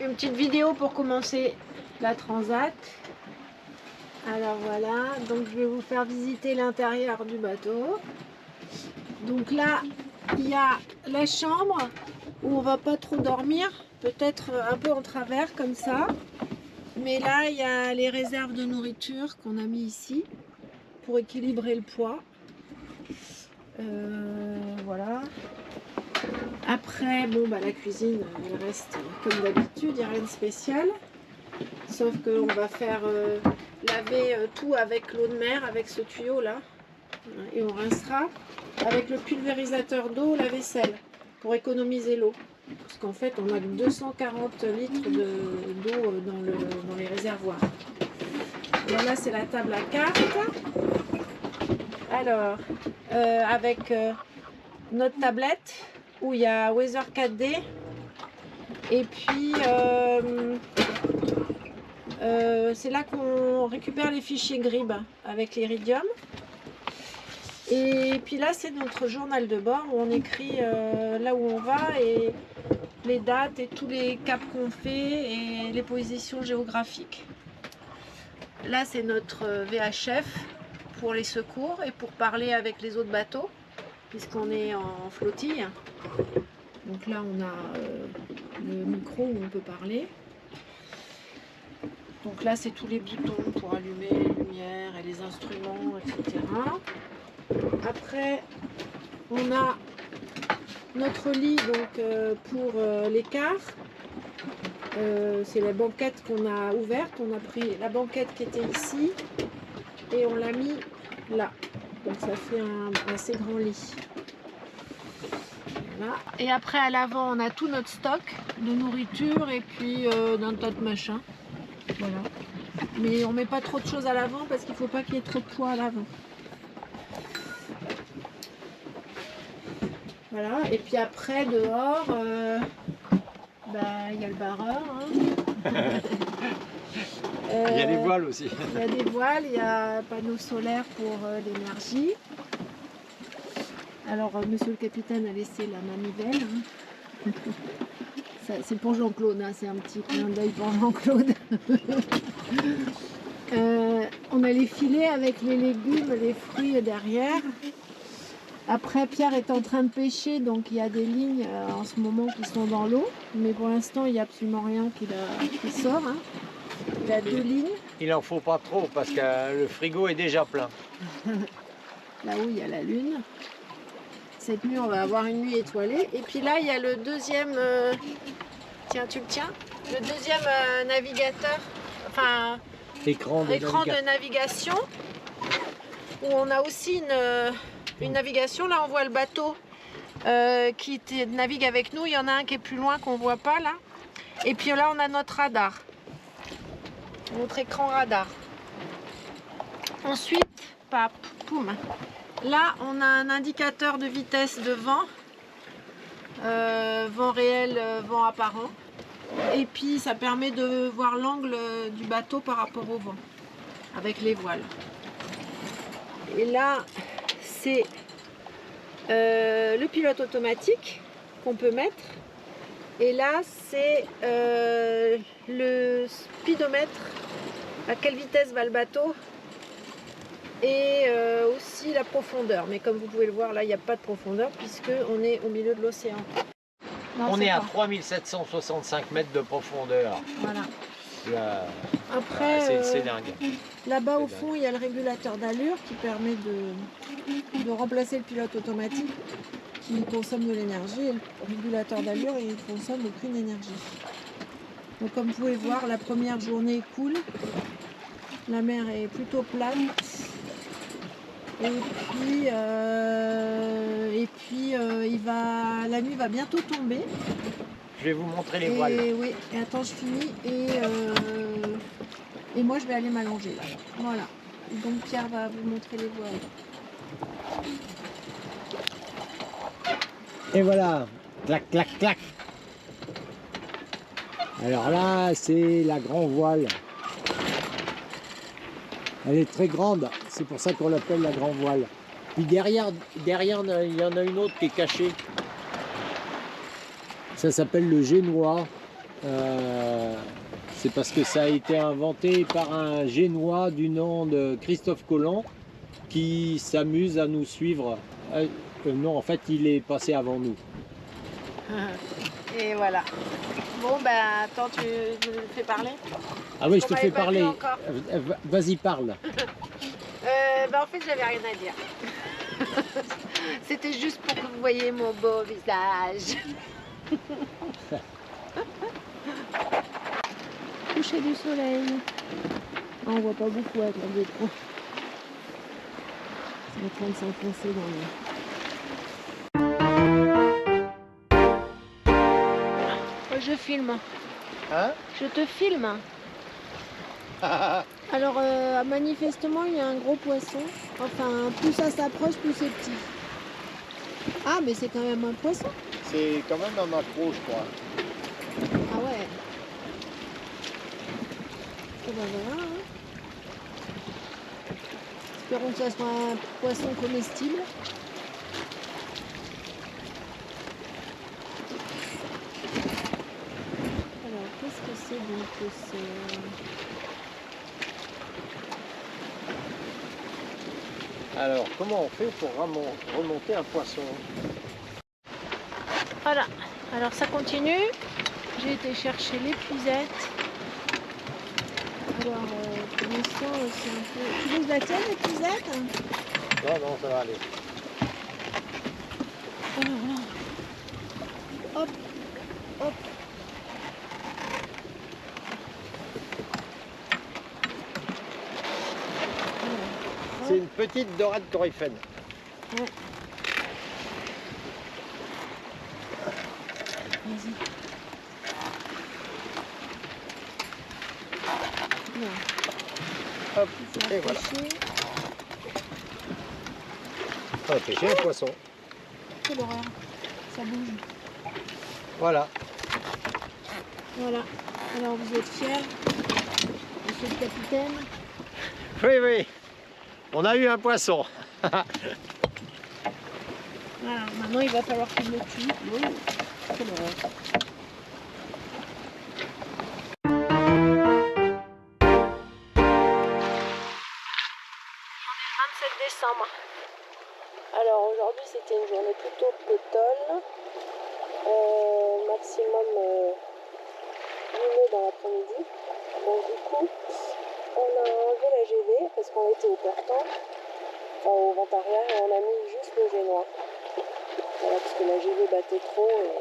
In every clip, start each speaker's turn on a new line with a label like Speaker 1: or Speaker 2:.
Speaker 1: une petite vidéo pour commencer la transat. Alors voilà, donc je vais vous faire visiter l'intérieur du bateau. Donc là, il y a la chambre où on va pas trop dormir, peut-être un peu en travers comme ça. Mais là, il y a les réserves de nourriture qu'on a mis ici pour équilibrer le poids. Voilà. Après, bon, bah, la cuisine, elle reste comme d'habitude, il n'y a rien de spécial. Sauf qu'on va faire laver tout avec l'eau de mer, avec ce tuyau là. Et on rincera avec le pulvérisateur d'eau la vaisselle pour économiser l'eau. Parce qu'en fait, on a 240 litres d'eau dans les réservoirs. Voilà, c'est la table à cartes. Alors, avec notre tablette où il y a Weather 4D. Et puis, c'est là qu'on récupère les fichiers GRIB avec l'Iridium. Et puis là, c'est notre journal de bord où on écrit là où on va et les dates et tous les caps qu'on fait et les positions géographiques. Là, c'est notre VHF pour les secours et pour parler avec les autres bateaux, puisqu'on est en flottille. Donc là, on a le micro où on peut parler. Donc là, c'est tous les boutons pour allumer les lumières et les instruments, etc. Après, on a notre lit donc, pour l'écart. C'est la banquette qu'on a ouverte. On a pris la banquette qui était ici et on l'a mis là. Donc ça fait un assez grand lit. Voilà. Et après, à l'avant, on a tout notre stock de nourriture et puis d'un tas de machins. Voilà. Mais on met pas trop de choses à l'avant parce qu'il faut pas qu'il y ait trop de poids à l'avant. Voilà. Et puis après, dehors, il y a le barreur. Hein.
Speaker 2: Il y a des voiles aussi.
Speaker 1: Il y a des voiles, il y a un panneau solaire pour l'énergie. Alors, monsieur le capitaine a laissé la manivelle. Hein. C'est pour Jean-Claude, hein, c'est un petit clin d'œil pour Jean-Claude. On a les filets avec les légumes, les fruits derrière. Après, Pierre est en train de pêcher, donc il y a des lignes en ce moment qui sont dans l'eau. Mais pour l'instant, il n'y a absolument rien qui sort. Hein. Il a 2 lignes.
Speaker 2: Il n'en faut pas trop parce que le frigo est déjà plein.
Speaker 1: Là-haut, il y a la lune. Cette nuit, on va avoir une nuit étoilée. Et puis là, il y a le deuxième... Tiens, tu le tiens. Le deuxième navigateur, enfin,
Speaker 2: Écran
Speaker 1: de navigation, où on a aussi une navigation. Là, on voit le bateau qui navigue avec nous. Il y en a un qui est plus loin qu'on ne voit pas là. Et puis là, on a notre radar. Notre écran radar. Ensuite, poum. Là, on a un indicateur de vitesse de vent. Vent réel, vent apparent. Et puis, ça permet de voir l'angle du bateau par rapport au vent. Avec les voiles. Et là, c'est le pilote automatique qu'on peut mettre. Et là, c'est le speedomètre, à quelle vitesse va le bateau, et aussi la profondeur. Mais comme vous pouvez le voir, là, il n'y a pas de profondeur puisqu'on est au milieu de l'océan.
Speaker 2: On est à 3765 mètres de profondeur.
Speaker 1: Voilà.
Speaker 2: Là,
Speaker 1: après,
Speaker 2: c'est dingue.
Speaker 1: Là-bas, au fond, il y a le régulateur d'allure qui permet de remplacer le pilote automatique qui consomme de l'énergie. Et le régulateur d'allure, il ne consomme aucune énergie. Donc, comme vous pouvez voir, la première journée est cool. La mer est plutôt plane. Et puis, la nuit va bientôt tomber.
Speaker 2: Je vais vous montrer les voiles.
Speaker 1: Oui, et attends, je finis. Et moi, je vais aller m'allonger là. Voilà. Donc, Pierre va vous montrer les voiles.
Speaker 2: Et voilà, clac, clac, clac. Alors là, c'est la grande voile. Elle est très grande, c'est pour ça qu'on l'appelle la grande voile. Puis derrière, il y en a une autre qui est cachée. Ça s'appelle le génois. C'est parce que ça a été inventé par un Génois du nom de Christophe Colomb qui s'amuse à nous suivre. Non, en fait, il est passé avant nous.
Speaker 1: Et voilà. Bon, ben, attends, tu me fais parler?
Speaker 2: Ah oui, je
Speaker 1: On
Speaker 2: te
Speaker 1: m'avait
Speaker 2: fais
Speaker 1: pas vu
Speaker 2: parler.
Speaker 1: encore.
Speaker 2: Vas-y, parle.
Speaker 1: Ben, en fait, j'avais rien à dire. C'était juste pour que vous voyez mon beau visage. Coucher du soleil. Ah, on voit pas beaucoup avec la GoPro. C'est en train de s'enfoncer dans le... Je filme.
Speaker 2: Hein?
Speaker 1: Je te filme. Alors, manifestement, il y a un gros poisson. Enfin, plus ça s'approche, plus c'est petit. Ah, mais c'est quand même un poisson.
Speaker 2: C'est quand même un macro, je crois.
Speaker 1: Ah ouais. Et ben voilà. Hein. Espérons que ça soit un poisson comestible. Alors, qu'est-ce que c'est donc que c'est...
Speaker 2: Alors, comment on fait pour remonter un poisson?
Speaker 1: Voilà. Alors, ça continue. J'ai été chercher l'épuisette. Alors, pour l'instant, c'est un peu... Tu veux que je la tienne, l'épuisette?
Speaker 2: Non, non, ça va aller.
Speaker 1: Voilà, voilà. Hop, hop.
Speaker 2: C'est une petite dorade coryphène.
Speaker 1: Ouais. Vas-y.
Speaker 2: Hop, et voilà. On a pêché un poisson.
Speaker 1: Quelle horreur. Ça bouge.
Speaker 2: Voilà.
Speaker 1: Voilà. Alors vous êtes fiers, monsieur le capitaine?
Speaker 2: Oui, oui. On a eu un poisson.
Speaker 1: Voilà. Maintenant il va falloir qu'il le tue. Oui. Quelle horreur. 27 décembre. Alors aujourd'hui c'était une journée plutôt d'automne. Maximum lumineux dans l'après-midi. Donc du coup on a enlevé la GV parce qu'on était au portant, enfin au vent arrière, et on a mis juste le génois. Voilà, parce que la GV battait trop et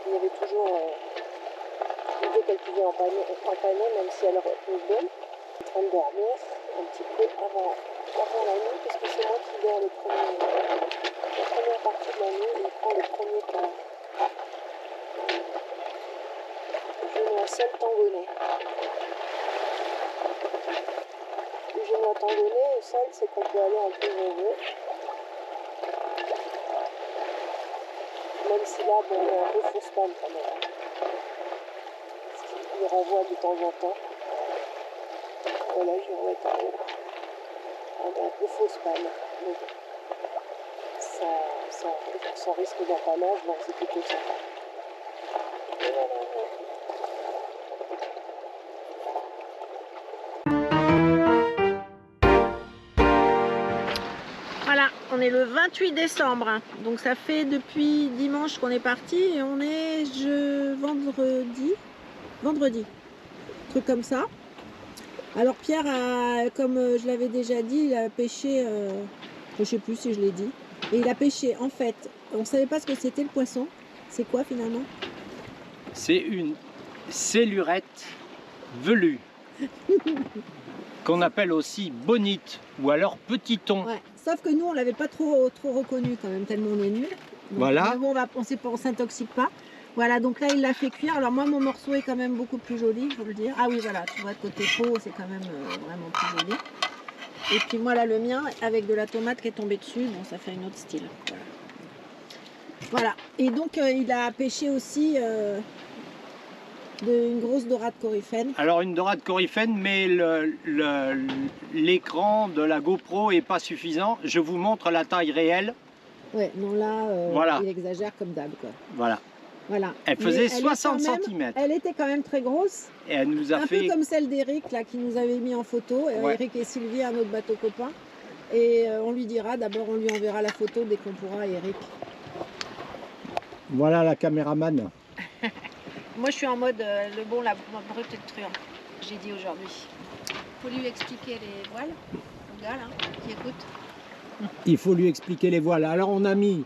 Speaker 1: il y avait toujours l'idée qu'elle pouvait empanner, même si elle repose bonne. En train de dormir un petit peu avant la nuit, parce que c'est moi qui dors la première partie de la nuit, et prend le premier temps. Je mets un seul tangonnet. Le génois tangonnet, le seul, c'est qu'on peut aller un peu où on veut. Même si là, bon, il y a un peu fausse panne quand même. Parce qu'il renvoie de temps en temps. Voilà, je renvoie quand même. Un peu fausse panne. Mais bon. Sans risque d'empannage, donc c'est plutôt sympa. Et voilà. Voilà, on est le 28 décembre, donc ça fait depuis dimanche qu'on est parti et on est vendredi, truc comme ça. Alors Pierre a, comme je l'avais déjà dit, il a pêché, je sais plus si je l'ai dit, et il a pêché en fait, on savait pas ce que c'était le poisson, c'est quoi finalement?
Speaker 2: C'est une cellurette velue, qu'on appelle aussi bonite ou alors petit thon.
Speaker 1: Ouais. Sauf que nous on l'avait pas trop reconnu quand même, tellement on est nul.
Speaker 2: Voilà.
Speaker 1: Bon, on s'intoxique pas. Voilà, donc là il l'a fait cuire. Alors moi mon morceau est quand même beaucoup plus joli, je veux le dire. Ah oui, voilà, tu vois côté peau c'est quand même vraiment plus joli. Et puis moi là le mien avec de la tomate qui est tombée dessus, bon ça fait un autre style. Voilà. Voilà. Et donc il a pêché aussi une grosse dorade coryphène.
Speaker 2: Alors une dorade coryphène, mais l'écran de la GoPro est pas suffisant. Je vous montre la taille réelle.
Speaker 1: Ouais, non là
Speaker 2: voilà.
Speaker 1: il exagère comme d'hab quoi.
Speaker 2: Voilà.
Speaker 1: Voilà.
Speaker 2: Elle
Speaker 1: Mais
Speaker 2: faisait
Speaker 1: est
Speaker 2: 60
Speaker 1: quand même-
Speaker 2: cm.
Speaker 1: Elle était quand même très grosse.
Speaker 2: Et elle nous a
Speaker 1: Un
Speaker 2: fait...
Speaker 1: peu comme celle d'Eric, là, qui nous avait mis en photo.
Speaker 2: Ouais.
Speaker 1: Eric et Sylvie, un autre bateau copain. Et on lui dira, d'abord, on lui enverra la photo dès qu'on pourra, Eric.
Speaker 2: Voilà la caméraman.
Speaker 1: Moi, je suis en mode le bon, la brute et le truand, j'ai dit aujourd'hui. Faut lui expliquer les voiles, le gars, là, qui écoute.
Speaker 2: Il faut lui expliquer les voiles. Alors on a mis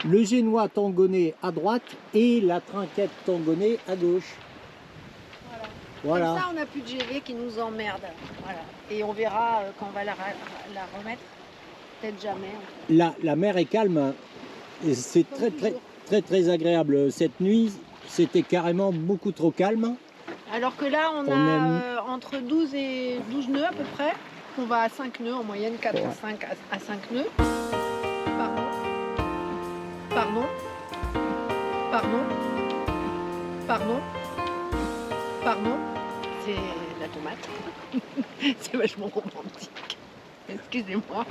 Speaker 2: le génois tangonné à droite et la trinquette tangonée à gauche. Voilà.
Speaker 1: Comme ça, on n'a plus de GV qui nous emmerde. Voilà. Et on verra quand on va la remettre. Peut-être jamais.
Speaker 2: La mer est calme. Hein. Et c'est
Speaker 1: Comme
Speaker 2: très agréable. Cette nuit, c'était carrément beaucoup trop calme.
Speaker 1: Alors que là, on a entre 12 et 12 nœuds à peu près. On va à 5 nœuds en moyenne, 4 à 5 à 5 nœuds. Pardon. Pardon. Pardon. Pardon. Pardon. C'est la tomate. C'est vachement romantique. Excusez-moi.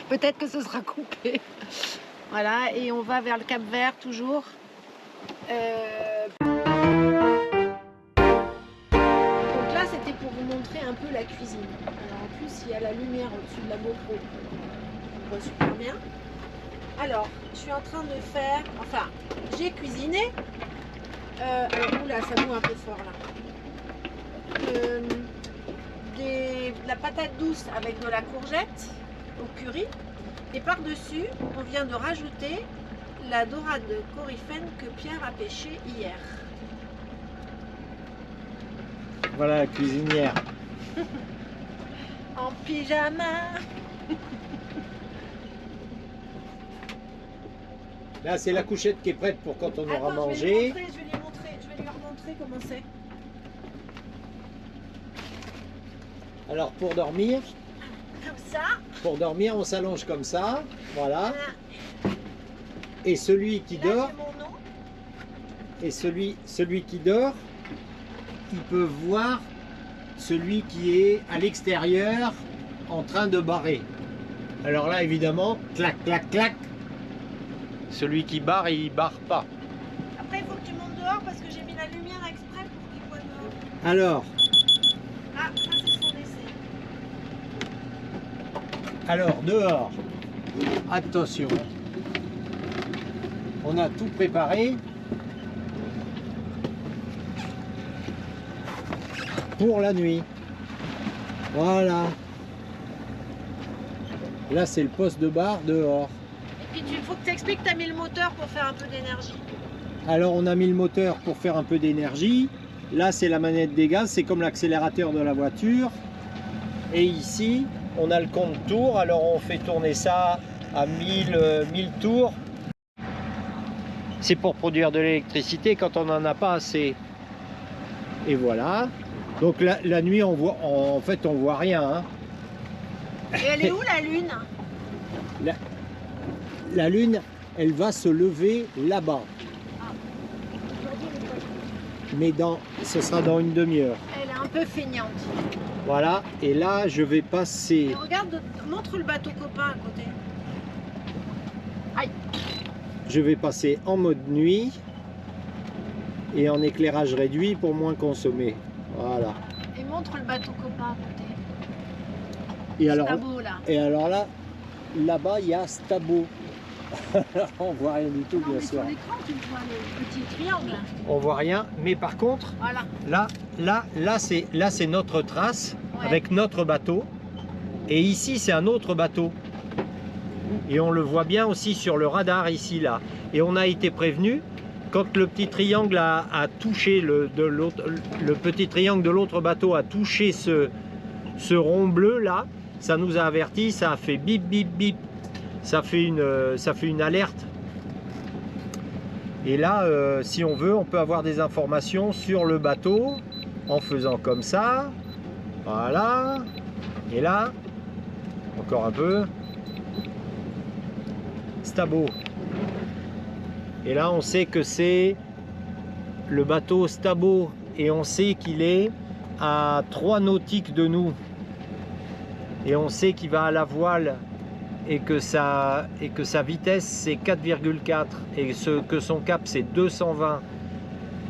Speaker 1: Peut-être que ce sera coupé. Voilà, et on va vers le Cap Vert toujours. Donc là, c'était pour vous montrer un peu la cuisine. Alors en plus, il y a la lumière au-dessus de la GoPro. On voit super bien. Alors, je suis en train de faire... Enfin, j'ai cuisiné. Alors, oula, ça boue un peu fort là. De la patate douce avec de la courgette au curry. Et par-dessus, on vient de rajouter la dorade coryphène que Pierre a pêchée hier.
Speaker 2: Voilà la cuisinière.
Speaker 1: En pyjama.
Speaker 2: Là, c'est la couchette qui est prête pour quand on aura
Speaker 1: Attends,
Speaker 2: mangé.
Speaker 1: je vais lui remontrer comment c'est.
Speaker 2: Alors, pour dormir,
Speaker 1: Comme ça.
Speaker 2: on s'allonge comme ça. Voilà.
Speaker 1: Voilà.
Speaker 2: Et celui qui
Speaker 1: Là,
Speaker 2: dort,
Speaker 1: c'est mon nom.
Speaker 2: et celui qui dort, il peut voir celui qui est à l'extérieur en train de barrer. Alors là, évidemment, clac, clac, clac. Celui qui barre, il barre pas.
Speaker 1: Après, il faut que tu montes dehors parce que j'ai mis la lumière exprès pour qu'il voit dehors.
Speaker 2: Alors,
Speaker 1: Ah, ça c'est son essai.
Speaker 2: alors dehors, attention. On a tout préparé pour la nuit. Voilà. Là, c'est le poste de bar dehors.
Speaker 1: Et puis il faut que tu expliques que tu as mis le moteur pour faire un peu d'énergie.
Speaker 2: Alors, on a mis le moteur pour faire un peu d'énergie. Là, c'est la manette des gaz. C'est comme l'accélérateur de la voiture. Et ici, on a le compte tours. Alors, on fait tourner ça à 1000 tours. C'est pour produire de l'électricité quand on n'en a pas assez. Et voilà. Donc la nuit, on voit, en fait, on voit rien. Hein.
Speaker 1: Et elle est où la lune?
Speaker 2: La lune, elle va se lever là-bas. Mais ce sera dans une demi-heure.
Speaker 1: Elle est un peu feignante.
Speaker 2: Voilà. Et là, je vais passer.
Speaker 1: Et regarde, montre le bateau copain à côté. Aïe.
Speaker 2: Je vais passer en mode nuit et en éclairage réduit pour moins consommer. Voilà.
Speaker 1: Et montre le bateau copain à côté.
Speaker 2: Et alors,
Speaker 1: Stabo, là.
Speaker 2: là, là-bas, il y a Stabo. On voit rien du tout,
Speaker 1: Non,
Speaker 2: bien
Speaker 1: mais
Speaker 2: sûr.
Speaker 1: sur l'écran, tu vois le petit triangle.
Speaker 2: On voit rien, mais par contre,
Speaker 1: Voilà.
Speaker 2: là c'est notre trace
Speaker 1: Ouais.
Speaker 2: avec notre bateau. Et ici, c'est un autre bateau. Et on le voit bien aussi sur le radar ici, là. Et on a été prévenu, quand le petit triangle a touché le petit triangle de l'autre bateau a touché ce rond bleu là, ça nous a averti, ça a fait bip bip bip, ça fait une alerte. Et là, si on veut, on peut avoir des informations sur le bateau en faisant comme ça. Voilà. Et là, encore un peu. Stabo. Et là, on sait que c'est le bateau Stabo et on sait qu'il est à 3 nautiques de nous. Et on sait qu'il va à la voile et que sa vitesse c'est 4,4 et que son cap c'est 220,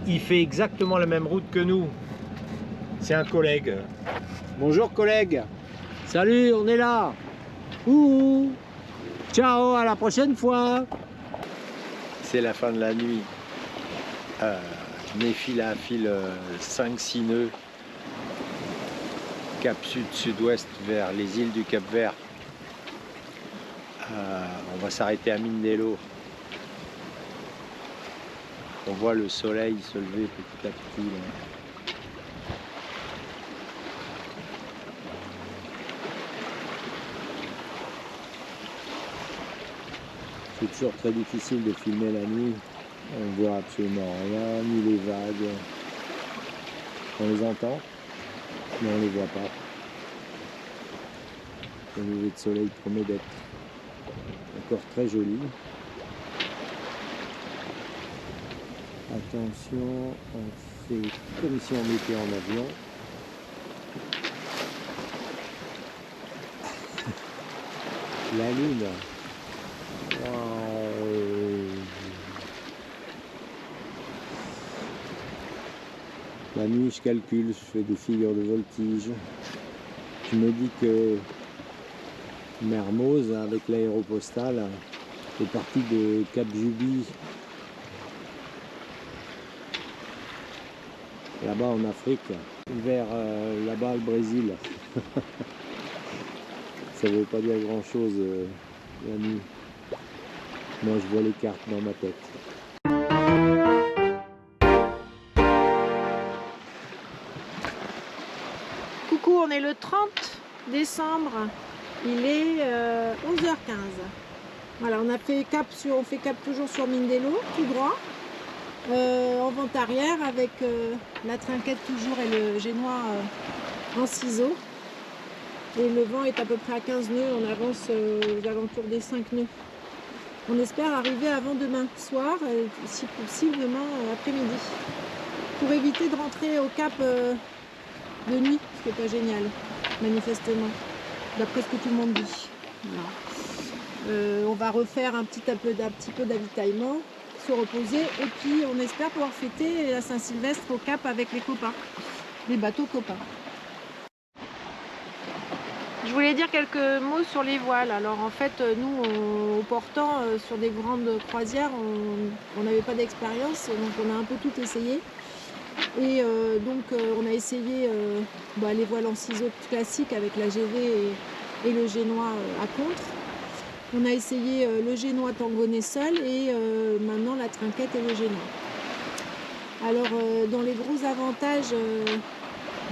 Speaker 2: il fait exactement la même route que nous. C'est un collègue. Bonjour collègue. Salut, on est là. Ouh. Ciao, à la prochaine fois. C'est la fin de la nuit. Méfile à un fil 5-6 nœuds. Cap sud-sud-ouest vers les îles du Cap Vert. On va s'arrêter à Mindelo. On voit le soleil se lever petit à petit. Là. C'est toujours très difficile de filmer la nuit. On voit absolument rien, ni les vagues. On les entend, mais on les voit pas. Le lever de soleil promet d'être encore très joli. Attention, on fait comme si on était en avion. La lune. Wow. La nuit, je calcule, je fais des figures de voltige. Je me dis que Mermoz, avec l'aéropostale, est parti de Cap Juby, là-bas en Afrique, vers là-bas le Brésil. Ça ne veut pas dire grand-chose la nuit. Moi, je vois les cartes dans ma tête.
Speaker 1: Coucou, on est le 30 décembre, il est 11h15. Voilà, on fait cap toujours sur Mindelo, tout droit, en vente arrière avec la trinquette toujours et le génois en ciseaux. Et le vent est à peu près à 15 nœuds, on avance aux alentours des 5 nœuds. On espère arriver avant demain soir, si possible demain après-midi, pour éviter de rentrer au cap de nuit, ce qui n'est pas génial, manifestement, d'après ce que tout le monde dit. Voilà. On va refaire un petit peu d'avitaillement, se reposer, et puis on espère pouvoir fêter la Saint-Sylvestre au cap avec les copains, les bateaux copains. Je voulais dire quelques mots sur les voiles. Alors en fait, nous, au portant, sur des grandes croisières, on n'avait pas d'expérience, donc on a un peu tout essayé. Et donc on a essayé les voiles en ciseaux classiques avec la GV et le génois à contre. On a essayé le génois tangonné seul et maintenant la trinquette et le génois. Alors dans les gros avantages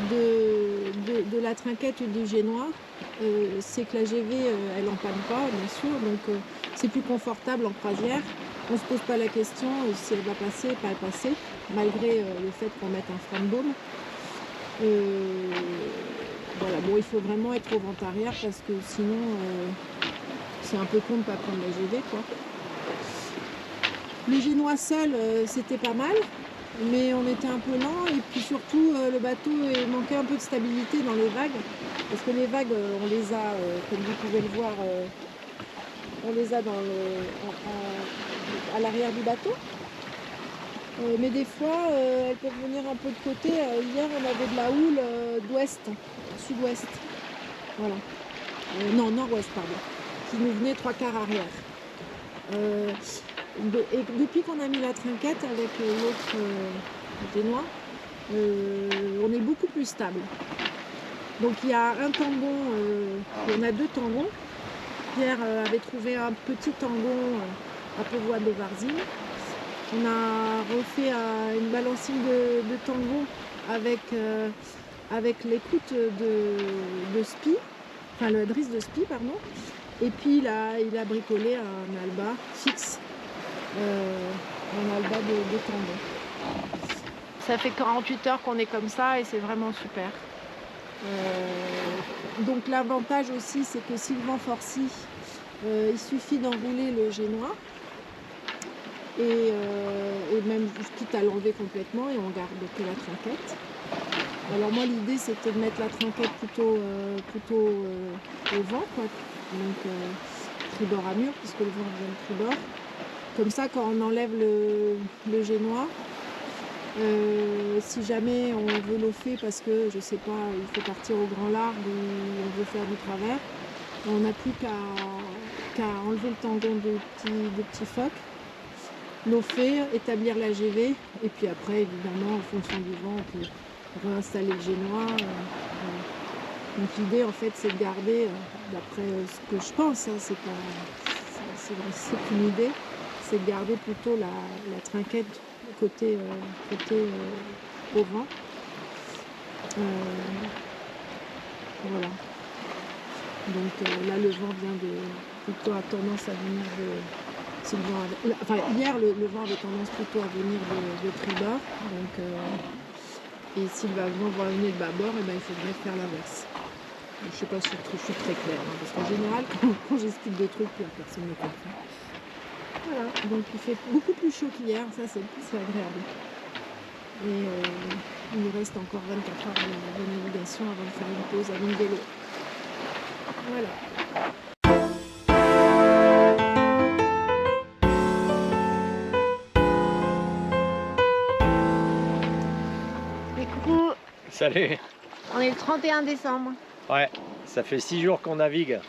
Speaker 1: de la trinquette et du génois, c'est que la GV elle n'empane pas bien sûr, donc c'est plus confortable en croisière. On ne se pose pas la question si elle va passer ou pas passer, malgré le fait qu'on mette un frein de baume. Voilà, bon, il faut vraiment être au vent arrière parce que sinon c'est un peu con de ne pas prendre la GV, quoi. Le génois seul, c'était pas mal, mais on était un peu lent et puis surtout le bateau manquait un peu de stabilité dans les vagues, parce que les vagues, on les a, comme vous pouvez le voir, on les a à l'arrière du bateau. Mais des fois, elles peuvent venir un peu de côté. Hier, on avait de la houle d'ouest, sud-ouest. Voilà. Non, nord-ouest, pardon. Qui nous venait 3/4 arrière. Et depuis qu'on a mis la trinquette avec l'autre génois, on est beaucoup plus stable. Donc il y a un tangon, il y en a 2 tangons. Pierre avait trouvé un petit tangon à Pauvois de Varzine. On a refait une balancine de tangon avec l'écoute de spi, enfin le drisse de spi, pardon. Et puis il a bricolé un alba fixe, un alba de tangon. Ça fait 48 heures qu'on est comme ça et c'est vraiment super. Donc l'avantage aussi, c'est que si le vent forcit, il suffit d'enrouler le génois et même quitte à l'enlever complètement et on garde que la trinquette. Alors moi l'idée c'était de mettre la trinquette plutôt au vent, quoi. Donc tribord à mur, puisque le vent vient de tribord. Comme ça, quand on enlève le génois, si jamais on veut l'offer parce que, je sais pas, il faut partir au grand large ou on veut faire du travers, on n'a plus qu'à enlever le tendon de petits phoques, l'offer, établir la GV, et puis après, évidemment, en fonction du vent, on peut réinstaller le génois. Voilà. Donc l'idée, en fait, c'est de garder, d'après ce que je pense, hein, c'est qu'une idée, c'est de garder plutôt la trinquette côté au vent. Voilà. Donc là, le vent vient plutôt a tendance à venir si le vent hier, le vent avait tendance plutôt à venir de tribord. Donc, et si le vent va venir de bâbord, il faudrait faire l'inverse. Je ne sais pas si je suis très claire, hein, parce qu'en général, quand j'explique des trucs, personne ne comprend. Voilà, donc il fait beaucoup plus chaud qu'hier, ça c'est agréable. Et il nous reste encore 24 heures de navigation avant de faire une pause à Mindelo. Voilà.
Speaker 3: Et coucou,
Speaker 2: Salut.
Speaker 3: on est le 31 décembre.
Speaker 2: Ouais, ça fait 6 jours qu'on navigue.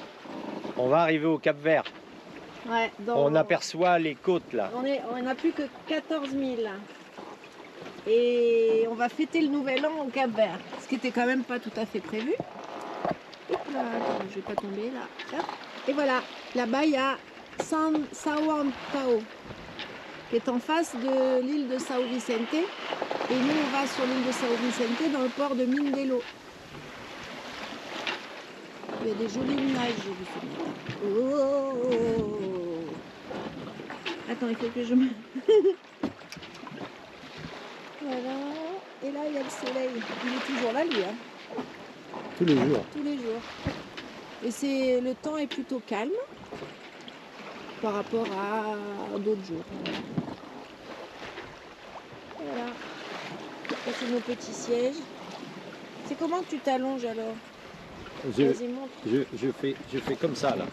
Speaker 2: On va arriver au Cap Vert.
Speaker 1: Ouais,
Speaker 2: On aperçoit les côtes là.
Speaker 1: on n'a plus que 14 000. Et on va fêter le nouvel an au Cap Vert, ce qui était quand même pas tout à fait prévu. Hop là, attends, je vais pas tomber là. Hop. Et voilà, là-bas il y a Sao Antao, qui est en face de l'île de Sao Vicente. Et nous on va sur l'île de Sao Vicente dans le port de Mindelo. Il y a des jolies nuages, j'ai vu ce matin. Oh. Attends, il faut que je me... Voilà. Et là, il y a le soleil. Il est toujours là, lui. Hein.
Speaker 2: Tous les jours.
Speaker 1: Tous les jours. Et le temps est plutôt calme par rapport à d'autres jours. Voilà. Ça, c'est nos petits sièges. C'est comment que tu t'allonges alors? Vas-y, montre.
Speaker 2: Je fais comme ça là.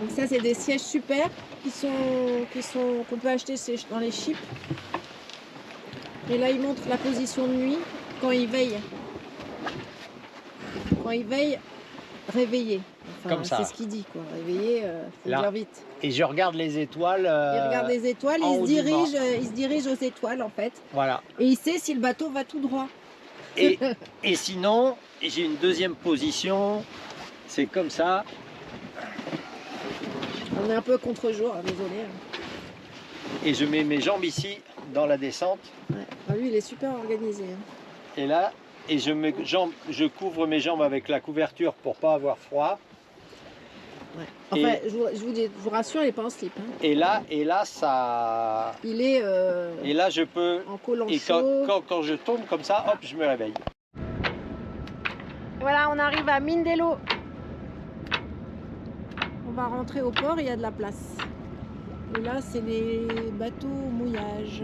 Speaker 1: Donc ça, c'est des sièges super qu'on peut acheter dans les chips. Et là, il montre la position de nuit quand il veille. Quand il veille, réveillé. Enfin,
Speaker 2: Comme ça.
Speaker 1: C'est ce qu'il dit, quoi. Réveillé, faut
Speaker 2: Là.
Speaker 1: dire vite.
Speaker 2: Et je regarde les étoiles.
Speaker 1: Il regarde les étoiles,
Speaker 2: en
Speaker 1: il
Speaker 2: haut
Speaker 1: se
Speaker 2: du
Speaker 1: dirige aux étoiles, en fait.
Speaker 2: Voilà.
Speaker 1: Et il sait si le bateau va tout droit.
Speaker 2: Et sinon, j'ai une deuxième position. C'est comme ça.
Speaker 1: On est un peu contre-jour, hein, désolé.
Speaker 2: Et je mets mes jambes ici dans la descente.
Speaker 1: Ouais. Ah, lui, il est super organisé. Hein.
Speaker 2: Et là, et je couvre mes jambes avec la couverture pour pas avoir froid.
Speaker 1: Ouais. Enfin, je vous rassure, il n'est pas en slip. Hein.
Speaker 2: Et là, ça.
Speaker 1: Il est
Speaker 2: Et là, je peux.
Speaker 1: en collant
Speaker 2: Et
Speaker 1: chaud.
Speaker 2: quand je tombe comme ça, hop, je me réveille.
Speaker 1: Voilà, on arrive à Mindelo. On va rentrer au port, il y a de la place. Et là, c'est les bateaux au mouillage.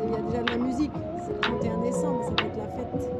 Speaker 1: Il y a déjà de la musique, c'est le 31 décembre, ça va être la fête.